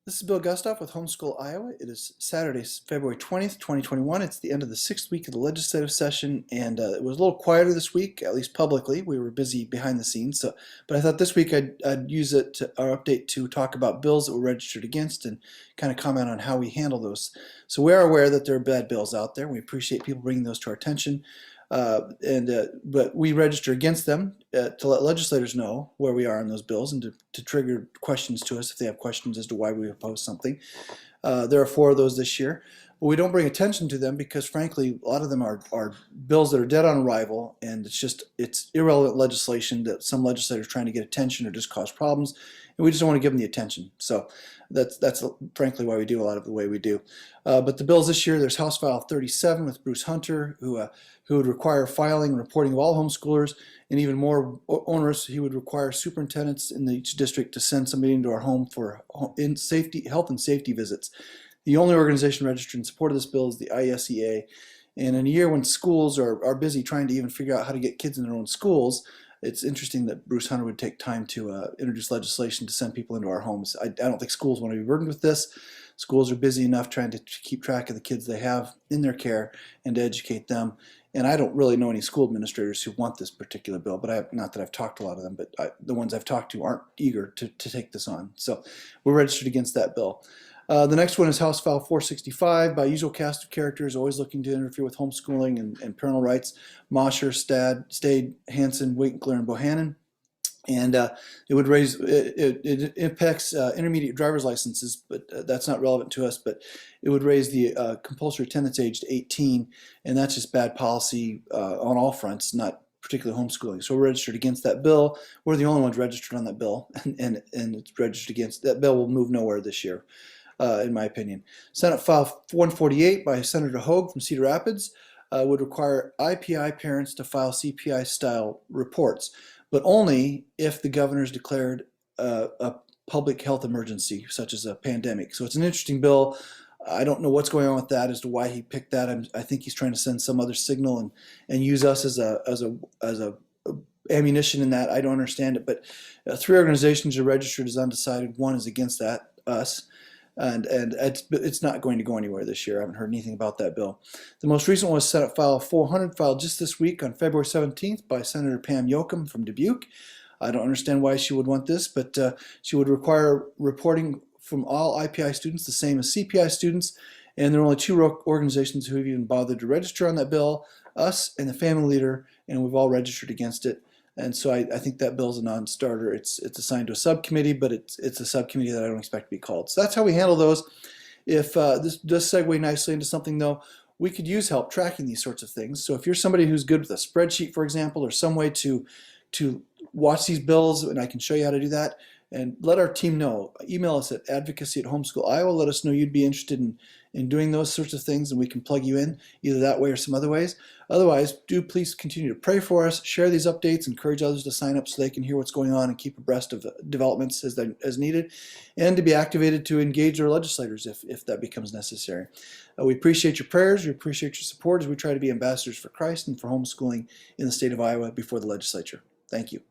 This is Bill Gustoff with Homeschool Iowa. It is Saturday, February 20th, 2021. It's the end of the 6th week of the legislative session, and it was a little quieter this week, at least publicly. We were busy behind the scenes, but I thought this week I'd use our update to talk about bills that were registered against and kind of comment on how we handle those. So we are aware that there are bad bills out there. We appreciate people bringing those to our attention. But we register against them to let legislators know where we are on those bills and to trigger questions to us if they have questions as to why we oppose something. There are 4 of those this year. But we don't bring attention to them because, frankly, a lot of them are bills that are dead on arrival, and it's irrelevant legislation that some legislators are trying to get attention or just cause problems, and we just don't want to give them the attention. So that's frankly why we do a lot of the way we do. But the bills this year, there's House File 37 with Bruce Hunter, who would require filing and reporting of all homeschoolers, and even more onerous, he would require superintendents in each district to send somebody into our home for health and safety visits. The only organization registered in support of this bill is the ISEA. And in a year when schools are busy trying to even figure out how to get kids in their own schools, it's interesting that Bruce Hunter would take time to introduce legislation to send people into our homes. I don't think schools want to be burdened with this. Schools are busy enough trying to keep track of the kids they have in their care and to educate them. And I don't really know any school administrators who want this particular bill, but not that I've talked to a lot of them, but the ones I've talked to aren't eager to take this on. So we're registered against that bill. The next one is House File 465 by usual cast of characters, always looking to interfere with homeschooling and parental rights. Mosher, Stade, Hansen, Winkler, and Bohannon. And it impacts intermediate driver's licenses, but that's not relevant to us. But it would raise the compulsory attendance age to 18, and that's just bad policy on all fronts, not particularly homeschooling. So we're registered against that bill. We're the only ones registered on that bill, and it's registered against. That bill will move nowhere this year, in my opinion. Senate File 148 by Senator Hogue from Cedar Rapids would require IPI parents to file CPI-style reports, but only if the governor's declared a public health emergency, such as a pandemic. So it's an interesting bill. I don't know what's going on with that as to why he picked that. I think he's trying to send some other signal and use us as a ammunition in that. I don't understand it, but 3 organizations are registered as undecided. 1 is against that, us. And it's not going to go anywhere this year. I haven't heard anything about that bill. The most recent one was Senate File 400, filed just this week on February 17th by Senator Pam Yoakum from Dubuque. I don't understand why she would want this, but she would require reporting from all IPI students the same as CPI students, and there are only 2 organizations who have even bothered to register on that bill, us and the Family Leader, and we've all registered against it. And so I think that bill's a non-starter. It's assigned to a subcommittee, but it's a subcommittee that I don't expect to be called. So that's how we handle those. If this does segue nicely into something, though, we could use help tracking these sorts of things. So if you're somebody who's good with a spreadsheet, for example, or some way to watch these bills, and I can show you how to do that, and let our team know. Email us at advocacy@Homeschool Iowa. Let us know you'd be interested in doing those sorts of things, and we can plug you in either that way or some other ways. Otherwise, do please continue to pray for us, share these updates, encourage others to sign up so they can hear what's going on and keep abreast of developments as needed, and to be activated to engage our legislators if that becomes necessary. We appreciate your prayers. We appreciate your support as we try to be ambassadors for Christ and for homeschooling in the state of Iowa before the legislature. Thank you.